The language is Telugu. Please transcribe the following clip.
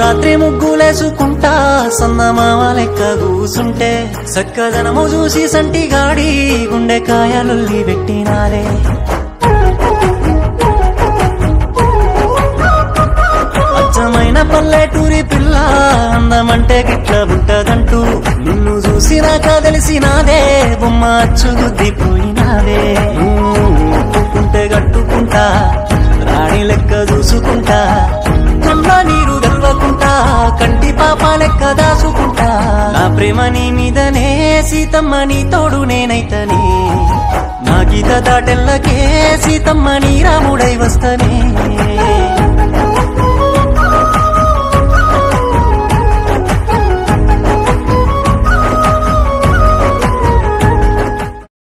రాత్రి ముగ్గులేసుకుంటా సన్నమామ లెక్క కూసుంటే సక్కదనము చూసి సంటి గాడి గుండెకాయలుల్లి పెట్టినారే అచ్చమైన పల్లెటూరి పిల్ల అందమంటే గిట్ల ఉంటదంటూ నిన్ను చూసినాక తెలిసినాదే బొమ్మ అచ్చు గుద్దిపోయినాదే ఒప్పుకుంటే కట్టుకుంటా రాణి లెక్క చూసుకుంటా కళ్ళ నీరు గెలవకుంటా కంటి పాప లెక్క దాసుకుంటా నా ప్రేమ నీ మీదనే సీతమ్మ నీ తోడు నేనైతనే నా గీత దాటెల్లకే సీతమ్మ నీ రాముడై వస్తనే